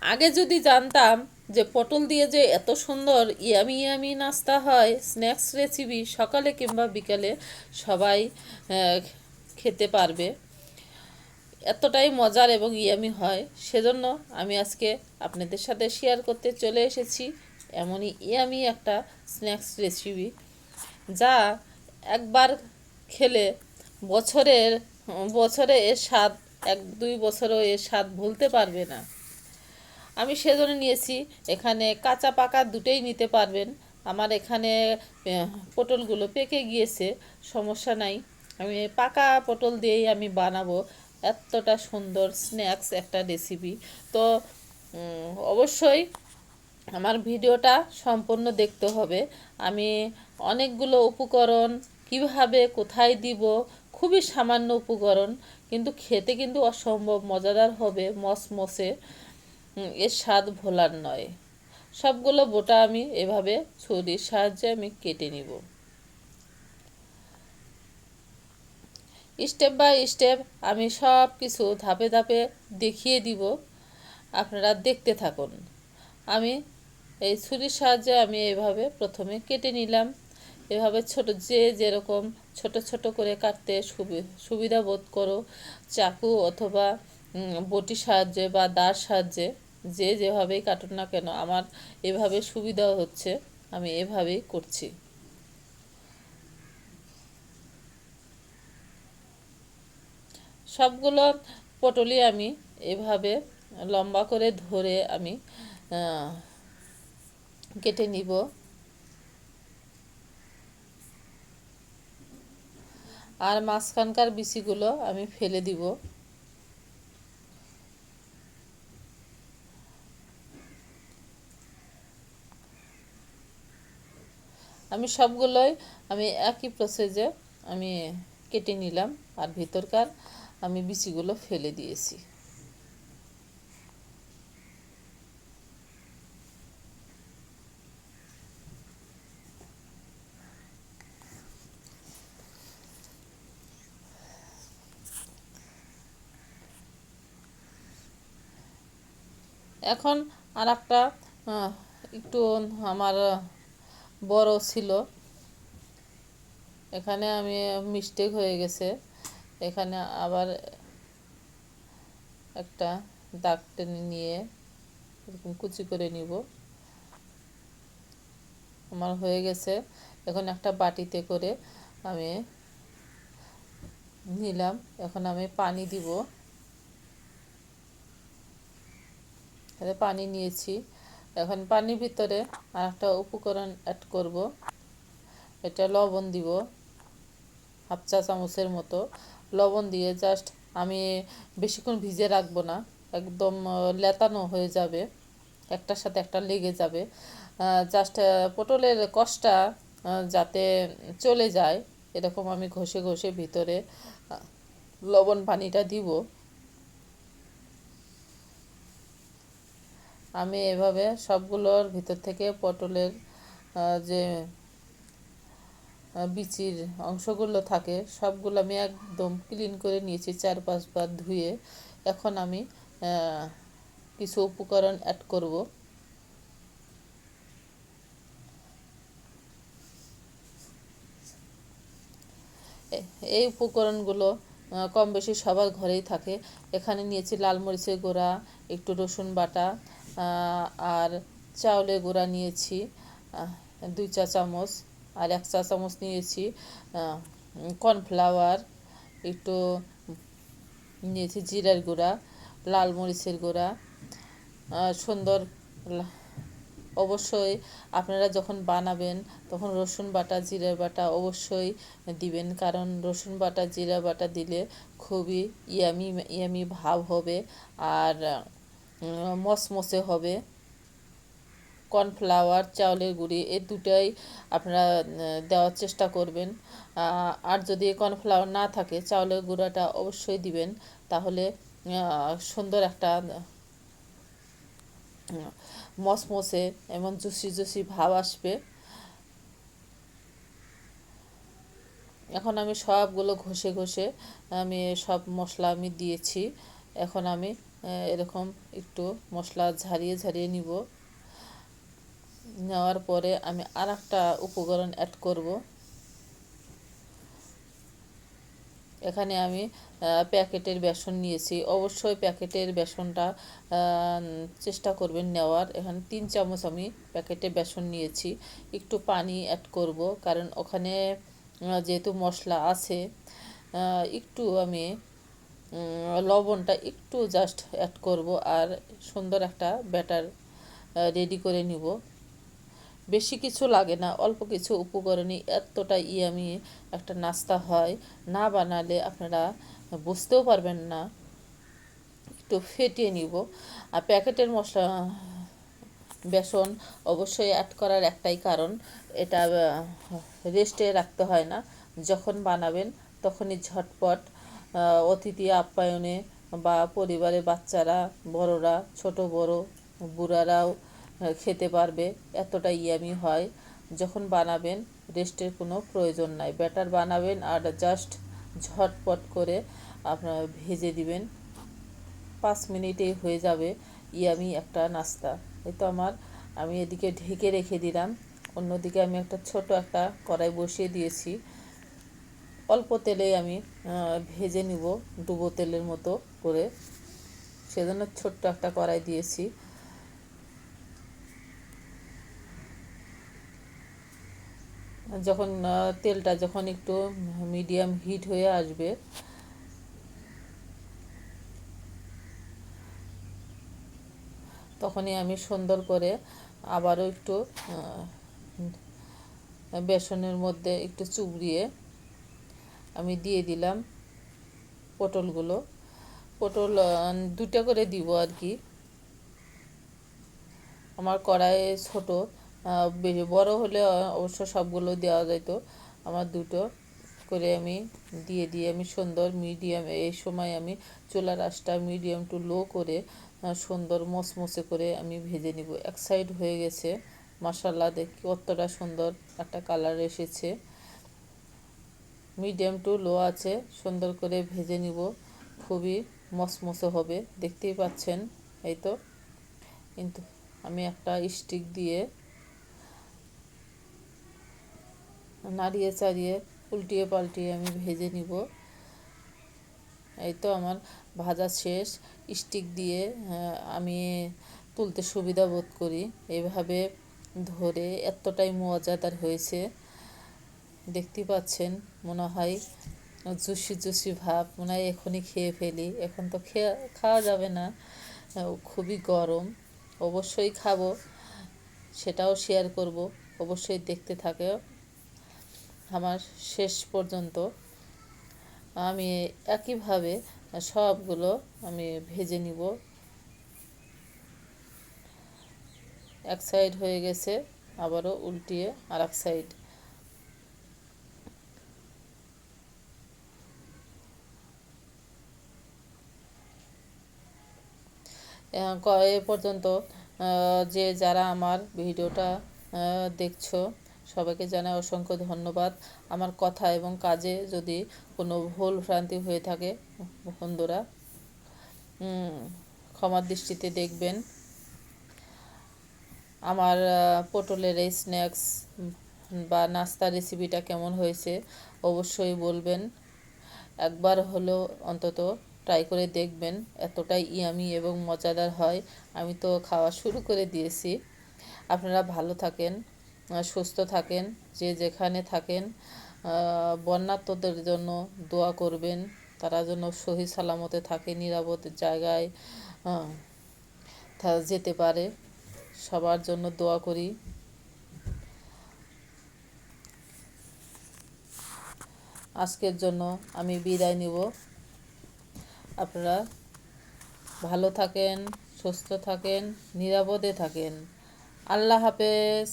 আগে যদি জানতাম যে পটল দিয়ে যে এত সুন্দর ইয়ামি ইয়ামি নাস্তা হয়, স্ন্যাক্স রেসিপি সকালে কিংবা বিকালে সবাই খেতে পারবে, এতটাই মজার এবং ইয়ামি হয়, সেজন্য আমি আজকে আপনাদের সাথে শেয়ার করতে চলে এসেছি এমনই ইয়ামি একটা স্ন্যাক্স রেসিপি, যা একবার খেলে বছরের বছরে এর স্বাদ, 1-2 বছরও এর স্বাদ ভুলতে পারবে না। আমি সেজন্য নিয়েছি, এখানে কাঁচা পাকা দুটোই নিতে পারবেন। আমার এখানে পটলগুলো পেকে গিয়েছে, সমস্যা নাই, আমি পাকা পটল দিয়েই আমি বানাবো এতটা সুন্দর স্ন্যাক্স একটা রেসিপি। তো অবশ্যই আমার ভিডিওটা সম্পূর্ণ দেখতে হবে। আমি অনেকগুলো উপকরণ কিভাবে কোথায় দিব, খুবই সামান্য উপকরণ, কিন্তু খেতে কিন্তু অসম্ভব মজাদার হবে, মসমসে, এর স্বাদ ভোলার নয়। সবগুলো বোটা আমি এভাবে ছুরির সাহায্যে আমি কেটে নিব। স্টেপ বাই স্টেপ আমি সব কিছু ধাপে ধাপে দেখিয়ে দিব, আপনারা দেখতে থাকুন। আমি এই ছুরির সাহায্যে আমি এভাবে প্রথমে কেটে নিলাম। এভাবে ছোট, যে যেরকম ছোট ছোট করে কাটতে সুবিধা বোধ করো, চাকু অথবা বটির সাহায্যে বা দার সাহায্যে, যে যেভাবেই কাটুন না কেন, আমার এভাবে সুবিধা হচ্ছে, আমি এভাবেই করছি। সবগুলো পটলই আমি এভাবে লম্বা করে ধরে আমি কেটে নিব। আর মাঝখানকার বিচিগুলো আমি ফেলে দিব। আমি সবগুলোই আমি একই প্রসেসে আমি কেটে নিলাম, আর ভিতরকার আমি বিচিগুলো ফেলে দিয়েছি। এখন আর একটা একটু আমার বড় ছিল, এখানে আমি মিস্টেক হয়ে গেছে, এখানে আবার একটা দাগ টেনে নিয়ে এরকম কুচি করে নিব। আমার হয়ে গেছে। এখন একটা বাটিতে করে আমি নিলাম, এখন আমি পানি দিব। পানি নিয়েছি, এখন পানির ভিতরে আর একটা উপকরণ অ্যাড করব, এটা লবণ দিব, 1/2 চা চামচের মতো লবণ দিয়ে জাস্ট আমি বেশিক্ষণ ভিজে রাখবো না, একদম লেতানো হয়ে যাবে, একটার সাথে একটা লেগে যাবে, জাস্ট পটলের কষটা যাতে চলে যায়, এরকম আমি ঘষে ঘষে ভিতরে লবণ পানিটা দিব। আমি এভাবে সবগুলোর ভিতর থেকে পটলের যে বিচির অংশগুলো থাকে সবগুলো আমি একদম ক্লিন করে নিয়েছি, 4-5 বার ধুয়ে। এখন আমি কিছু উপকরণ অ্যাড করব। এই উপকরণগুলো কম বেশি সবার ঘরেই থাকে। এখানে নিয়েছি লাল মরিচের গুঁড়া, একটু রসুন বাটা, আর চাউলের গুঁড়া নিয়েছি 2 চা চামচ, আর 1 চা চামচ নিয়েছি কর্নফ্লাওয়ার, একটু নিয়েছি জিরার গুঁড়া, লাল মরিচের গুঁড়া, সুন্দর। অবশ্যই আপনারা যখন বানাবেন তখন রসুন বাটা জিরা বাটা অবশ্যই দিবেন, কারণ রসুন বাটা জিরা বাটা দিলে খুবই ইয়ামি ইয়ামি ভাব হবে, আর মসমসে হবে। কর্নফ্লাওয়ার, চাউলের গুঁড়ি, এই দুটাই আপনারা দেওয়ার চেষ্টা করবেন। আর যদি কর্নফ্লাওয়ার না থাকে চাউলের গুঁড়াটা অবশ্যই দিবেন, তাহলে সুন্দর একটা মসমসে এবং জুসি জুসি ভাব আসবে। এখন আমি সবগুলো ঘষে ঘষে আমি সব মশলা আমি দিয়েছি, এখন আমি এরকম একটু মশলা ঝারিয়ে ঝারিয়ে নিব। নেওয়ার পরে আমি আর একটা উপকরণ অ্যাড করব। এখানে আমি প্যাকেটের বেসন নিয়েছি। অবশ্যই প্যাকেটের বেসনটা চেষ্টা করবেন নেওয়ার। এখানে 3 চামচ আমি প্যাকেটে বেসন নিয়েছি। একটু পানি অ্যাড করব, কারণ ওখানে যেহেতু মশলা আছে, একটু আমি লবণটা একটু জাস্ট অ্যাড করব আর সুন্দর একটা ব্যাটার রেডি করে নিব। বেশি কিছু লাগে না, অল্প কিছু উপকরণই এতটা ইয়ামি একটা নাস্তা হয়। না বানালে আপনারা বুঝতেও পারবেন না। একটু ফেটিয়ে নিব। আর প্যাকেটের মশলা বেসন অবশ্যই অ্যাড করার একটাই কারণ, এটা রেস্টে রাখতে হয় না। যখন বানাবেন তখনই ঝটপট অতিথি আপ্যায়নে বা পরিবারের বাচ্চারা, বড়রা, ছোট বড়, বুড়ারাও খেতে পারবে, এতটা ইয়ামি হয়। যখন বানাবেন রেস্টের কোনো প্রয়োজন নাই। ব্যাটার বানাবেন আর জাস্ট ঝটপট করে আপনারা ভেজে দিবেন, 5 মিনিটেই হয়ে যাবে ইয়ামি একটা নাস্তা। এই তো আমি এদিকে ঢেকে রেখে দিলাম। অন্যদিকে আমি একটা ছোট একটা কড়াই বসিয়ে দিয়েছি। অল্প তেলেই আমি ভেজে নিব, ডুবো তেলের মতো করে, সেজন্য ছোট্ট একটা কড়াই দিয়েছি। যখন তেলটা যখন একটু মিডিয়াম হিট হয়ে আসবে, তখনই আমি সুন্দর করে আবারও একটু বেসনের মধ্যে একটু চুবড়িয়ে আমি দিয়ে দিলাম পটলগুলো। পটল 2টা করে দিব আর কি। আমার কড়াই ছোট, বেশি বড় হলে অবশ্য সবগুলো দেওয়া যেত। আমার 2টো করে আমি দিয়ে আমি সুন্দর মিডিয়াম, এই সময় আমি চুলার আঁচটা মিডিয়াম টু লো করে সুন্দর মচমচে করে আমি ভেজে নিব। এক সাইড হয়ে গেছে, মাশাআল্লাহ দেখি কতটা সুন্দর একটা কালার এসেছে। মিডিয়াম টু লো আছে, সুন্দর করে ভেজে নিব, খুবই মচমচে হবে, দেখতেই পাচ্ছেন। এই তো, কিন্তু আমি একটা স্টিক দিয়ে নাড়িয়ে চাড়িয়ে উল্টিয়ে পাল্টিয়ে আমি ভেজে নিব। এই তো আমার ভাজা শেষ। স্টিক দিয়ে আমি তুলতে সুবিধা বোধ করি, এইভাবে ধরে এতটাই মজাদার হয়েছে, দেখতে পাচ্ছেন। মনে হয় জুসি জুসি ভাব, মনে হয় এখনই খেয়ে ফেলি। এখন তো খাওয়া যাবে না, খুবই গরম। অবশ্যই খাবো, সেটাও শেয়ার করব। অবশ্যই দেখতে থাকে আমার শেষ পর্যন্ত। আমি একইভাবে সবগুলো আমি ভেজে নিব। এক সাইড হয়ে গেছে, আবারও উল্টিয়ে আর এক সাইড। এ পর্যন্ত যে যারা আমার ভিডিওটা দেখছো, সবাইকে জানাই অসংখ্য ধন্যবাদ। আমার কথা এবং কাজে যদি কোনো ভুল ভ্রান্তি হয়ে থাকে, বন্ধুরা ক্ষমার দৃষ্টিতে দেখবেন। আমার পটলের এই স্ন্যাক্স বা নাস্তা রেসিপিটা কেমন হয়েছে অবশ্যই বলবেন। একবার হলেও অন্তত ট্রাই করে দেখবেন, এতটাই ইয়ামি এবং মজাদার হয়। আমি তো খাওয়া শুরু করে দিয়েছি। আপনারা ভালো থাকেন, সুস্থ থাকেন, যে যেখানে থাকেন। বন্যার্তদের জন্য দোয়া করবেন, তারা যেন সহি সালামতে থাকে, নিরাপদ জায়গায় যেতে পারে। সবার জন্য দোয়া করি। আজকের জন্য আমি বিদায় নিব। আপনারা ভালো থাকেন, সুস্থ থাকেন, নিরাপদে থাকেন। আল্লাহ হাফেজ।